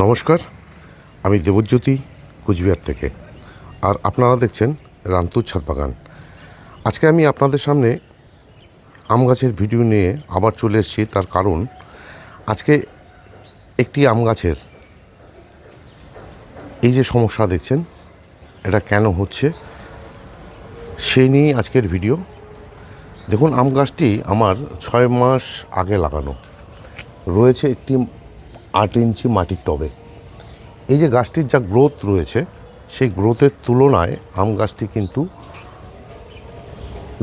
নমস্কার, আমি দেবজ্যোতি কুচবিহার থেকে। আর আপনারা দেখছেন রান্তুর ছাদ বাগান। আজকে আমি আপনাদের সামনে আম গাছের ভিডিও নিয়ে আবার চলে এসেছি। তার কারণ আজকে একটি আম গাছের এই যে সমস্যা দেখছেন, এটা কেন হচ্ছে সেই নিয়েই আজকের ভিডিও। দেখুন, আম গাছটি আমার 6 মাস আগে লাগানো রয়েছে একটি 8 ইঞ্চি মাটির টবে। এই যে গাছটির যা গ্রোথ রয়েছে, সেই গ্রোথের তুলনায় আম গাছটি কিন্তু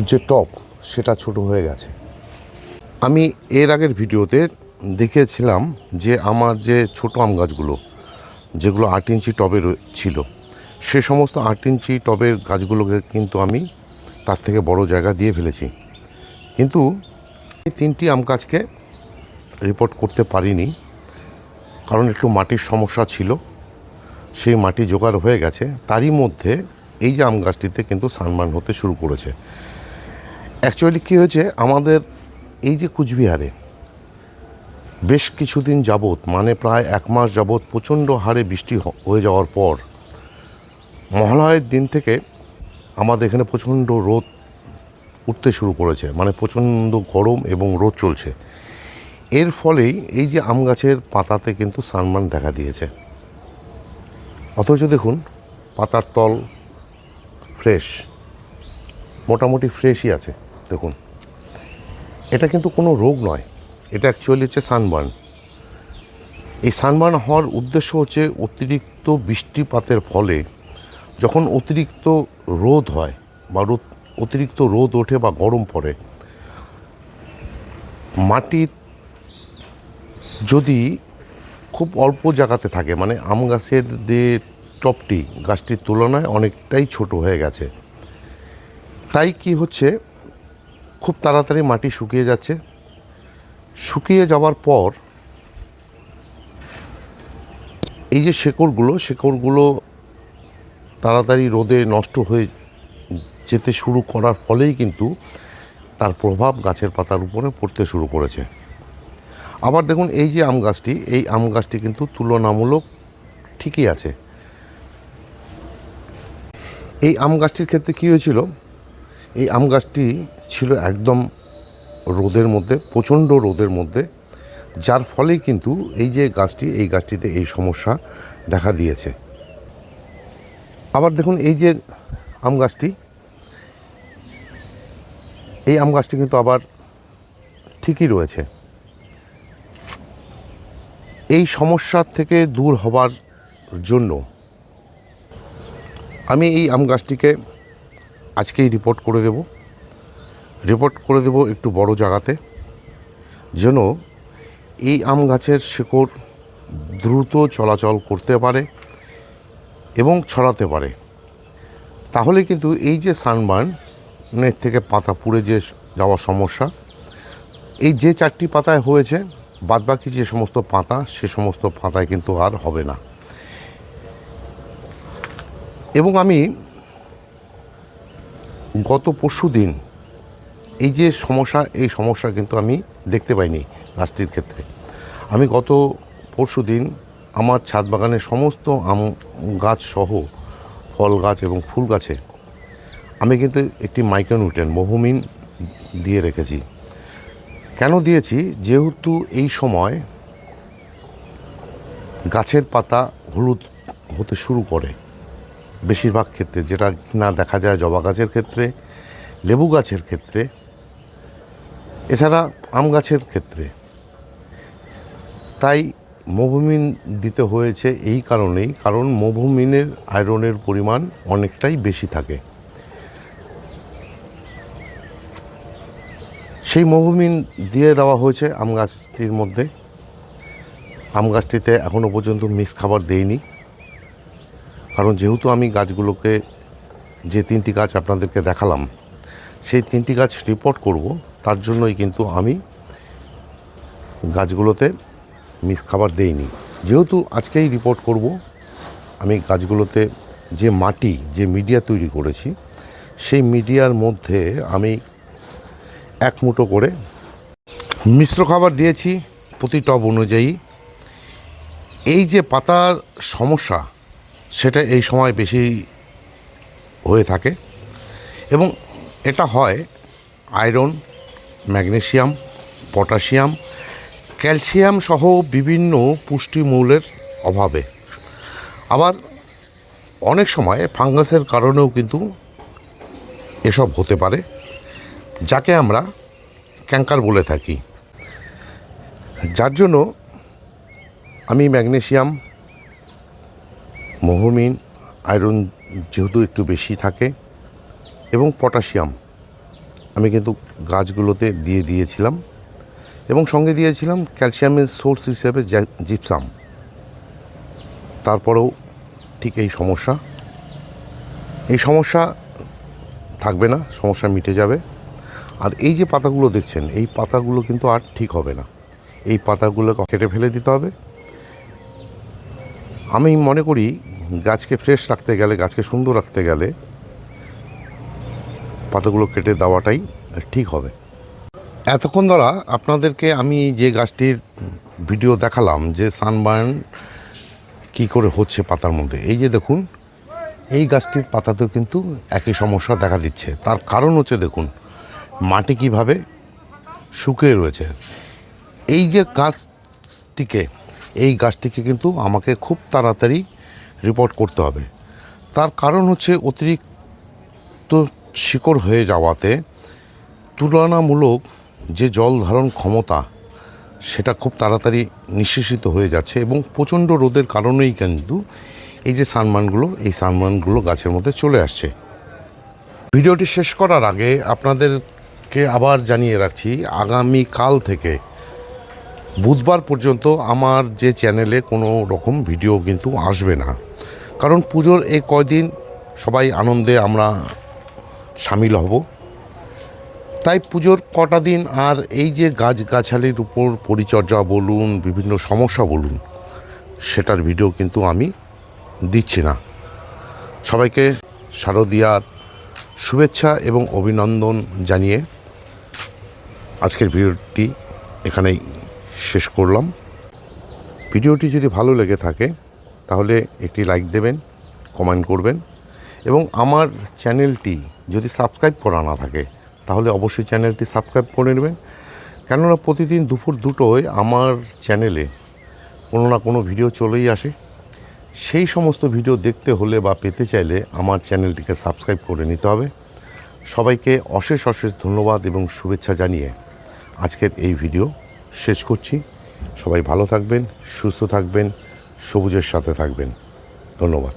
যে টব সেটা ছোট হয়ে গেছে। আমি এর আগের ভিডিওতে দেখিয়েছিলাম যে আমার যে ছোট আম গাছগুলো যেগুলো 8 ইঞ্চি টবে ছিল, সে সমস্ত 8 ইঞ্চি টবের গাছগুলোকে কিন্তু আমি তার থেকে বড় জায়গা দিয়ে ফেলেছি। কিন্তু এই 3টি আম গাছকে রিপোর্ট করতে পারিনি, কারণ একটু মাটির সমস্যা ছিল। সেই মাটি জোগাড় হয়ে গেছে, তারই মধ্যে এই যে আম গাছটিতে কিন্তু সানবার্ন হতে শুরু করেছে। অ্যাকচুয়ালি কী হয়েছে, আমাদের এই যে কুচবিহারে বেশ কিছুদিন যাবৎ, মানে প্রায় 1 মাস যাবৎ প্রচণ্ড হারে বৃষ্টি হয়ে যাওয়ার পর মহালয়ের দিন থেকে আমাদের এখানে প্রচণ্ড রোদ উঠতে শুরু করেছে, মানে প্রচণ্ড গরম এবং রোদ চলছে। এর ফলেই এই যে আম গাছের পাতাতে কিন্তু সানবার্ন দেখা দিয়েছে। অথচ দেখুন, পাতার তল ফ্রেশ, মোটামুটি ফ্রেশই আছে। দেখুন, এটা কিন্তু কোনো রোগ নয়, এটা অ্যাকচুয়ালি হচ্ছে সানবার্ন। এই সানবার্ন হওয়ার উদ্দেশ্য হচ্ছে অতিরিক্ত বৃষ্টিপাতের ফলে যখন অতিরিক্ত রোদ হয় বা অতিরিক্ত রোদ ওঠে বা গরম পড়ে, মাটির যদি খুব অল্প জায়গাতে থাকে, মানে আম গাছের যে টবটি গাছটির তুলনায় অনেকটাই ছোট হয়ে গেছে, তাই কি হচ্ছে, খুব তাড়াতাড়ি মাটি শুকিয়ে যাচ্ছে। শুকিয়ে যাওয়ার পর এই যে শেকড়গুলো তাড়াতাড়ি রোদে নষ্ট হয়ে যেতে শুরু করার ফলেই কিন্তু তার প্রভাব গাছের পাতার উপরে পড়তে শুরু করেছে। আবার দেখুন, এই যে আম গাছটি কিন্তু তুলনামূলক ঠিকই আছে। এই আম গাছটির ক্ষেত্রে কী হয়েছিল, এই আম গাছটি ছিল একদম রোদের মধ্যে, প্রচণ্ড রোদের মধ্যে, যার ফলেই কিন্তু এই গাছটিতে এই সমস্যা দেখা দিয়েছে। আবার দেখুন, এই যে আম গাছটি কিন্তু আবার ঠিকই রয়েছে। এই সমস্যার থেকে দূর হবার জন্য আমি এই আম গাছটিকে আজকেই রিপোর্ট করে দেব একটু বড় জায়গাতে, যেন এই আম গাছের শেকড় দ্রুত চলাচল করতে পারে এবং ছড়াতে পারে। তাহলে কিন্তু এই যে সানবার্নের থেকে পাতা পুড়ে যে যাওয়ার সমস্যা, এই যে 4টি পাতায় হয়েছে, বাদবাকি যে সমস্ত পাতা, সে সমস্ত পাতায় কিন্তু আর হবে না। এবং আমি গত পরশুদিন এই সমস্যা কিন্তু আমি দেখতে পাইনি গাছটির ক্ষেত্রে। আমি গত পরশুদিন আমার ছাদ বাগানের সমস্ত আম গাছ সহ ফল গাছ এবং ফুল গাছে আমি কিন্তু একটি মাইক্রোনিউট্রিয়েন্ট মোভোমিন দিয়ে রেখেছি। কেন দিয়েছি, যেহেতু এই সময় গাছের পাতা হলুদ হতে শুরু করে বেশিরভাগ ক্ষেত্রে, যেটা না দেখা যায় জবা গাছের ক্ষেত্রে, লেবু গাছের ক্ষেত্রে, এছাড়া আম গাছের ক্ষেত্রে। তাই মোভোমিন দিতে হয়েছে এই কারণেই, কারণ মোভোমিনের আয়রনের পরিমাণ অনেকটাই বেশি থাকে। সেই মোভোমিন দিয়ে দেওয়া হয়েছে আম গাছটির মধ্যে। আম গাছটিতে এখনও পর্যন্ত মিক্স খাবার দেইনি, কারণ যেহেতু আমি গাছগুলোকে, যে 3টি গাছ আপনাদেরকে দেখালাম, সেই 3টি গাছ রিপোর্ট করব, তার জন্যই কিন্তু আমি গাছগুলোতে মিক্স খাবার দেইনি। যেহেতু আজকেই রিপোর্ট করব, আমি গাছগুলোতে যে মিডিয়া তৈরি করেছি, সেই মিডিয়ার মধ্যে আমি 1 মুঠো করে মিশ্র খাবার দিয়েছি প্রতি টব অনুযায়ী। এই যে পাতার সমস্যা সেটা এই সময় বেশি হয়ে থাকে এবং এটা হয় আয়রন, ম্যাগনেসিয়াম, পটাশিয়াম, ক্যালসিয়াম সহ বিভিন্ন পুষ্টিমূলের অভাবে। আবার অনেক সময় ফাঙ্গাসের কারণেও কিন্তু এসব হতে পারে, যাকে আমরা ক্যাঙ্কার বলে থাকি। যার জন্য আমি ম্যাগনেসিয়াম, মোহমিন, আয়রন যেহেতু একটু বেশি থাকে এবং পটাশিয়াম আমি কিন্তু গাছগুলোতে দিয়ে দিয়েছিলাম এবং সঙ্গে দিয়েছিলাম ক্যালসিয়ামের সোর্স হিসেবে জিপসাম। তারপরেও ঠিক এই সমস্যা থাকবে না, সমস্যা মিটে যাবে। আর এই যে পাতাগুলো দেখছেন, এই পাতাগুলো কিন্তু আর ঠিক হবে না, এই পাতাগুলো কেটে ফেলে দিতে হবে। আমি মনে করি গাছকে ফ্রেশ রাখতে গেলে, গাছকে সুন্দর রাখতে গেলে পাতাগুলো কেটে দেওয়াটাই ঠিক হবে। এতক্ষণ ধরা আপনাদেরকে আমি যে গাছটির ভিডিও দেখালাম যে সানবার্ন কী করে হচ্ছে পাতার মধ্যে, এই যে দেখুন এই গাছটির পাতাতেও কিন্তু একই সমস্যা দেখা দিচ্ছে। তার কারণ হচ্ছে দেখুন মাটি কীভাবে শুকিয়ে রয়েছে। এই যে এই গাছটিকে কিন্তু আমাকে খুব তাড়াতাড়ি রিপোর্ট করতে হবে। তার কারণ হচ্ছে অতিরিক্ত শিকড় হয়ে যাওয়াতে তুলনামূলক যে জল ধারণ ক্ষমতা সেটা খুব তাড়াতাড়ি নিঃশেষিত হয়ে যাচ্ছে এবং প্রচণ্ড রোদের কারণেই কিন্তু এই যে সানবার্নগুলো গাছের মধ্যে চলে আসছে। ভিডিওটি শেষ করার আগে আপনাদেরকে আবার জানিয়ে রাখছি, আগামীকাল থেকে বুধবার পর্যন্ত আমার যে চ্যানেলে কোনো রকম ভিডিও কিন্তু আসবে না। কারণ পুজোর এই কয়দিন সবাই আনন্দে আমরা সামিল হব, তাই পুজোর কটা দিন আর এই যে গাছগাছালির উপর পরিচর্যা বলুন, বিভিন্ন সমস্যা বলুন, সেটার ভিডিও কিন্তু আমি দিচ্ছি না। সবাইকে শারদীয়ার শুভেচ্ছা এবং অভিনন্দন জানিয়ে আজকের ভিডিওটি এখানেই শেষ করলাম। ভিডিওটি যদি ভালো লেগে থাকে তাহলে একটি লাইক দেবেন, কমেন্ট করবেন এবং আমার চ্যানেলটি যদি সাবস্ক্রাইব করা না থাকে তাহলে অবশ্যই চ্যানেলটি সাবস্ক্রাইব করে নেবেন। কেননা প্রতিদিন দুপুর 2টোয় আমার চ্যানেলে কোনো না কোনো ভিডিও চলেই আসে। সেই সমস্ত ভিডিও দেখতে হলে বা পেতে চাইলে আমার চ্যানেলটিকে সাবস্ক্রাইব করে নিতে হবে। সবাইকে অশেষ ধন্যবাদ এবং শুভেচ্ছা জানিয়ে আজকের এই ভিডিও শেষ করছি। সবাই ভালো থাকবেন, সুস্থ থাকবেন, সবুজের সাথে থাকবেন। ধন্যবাদ।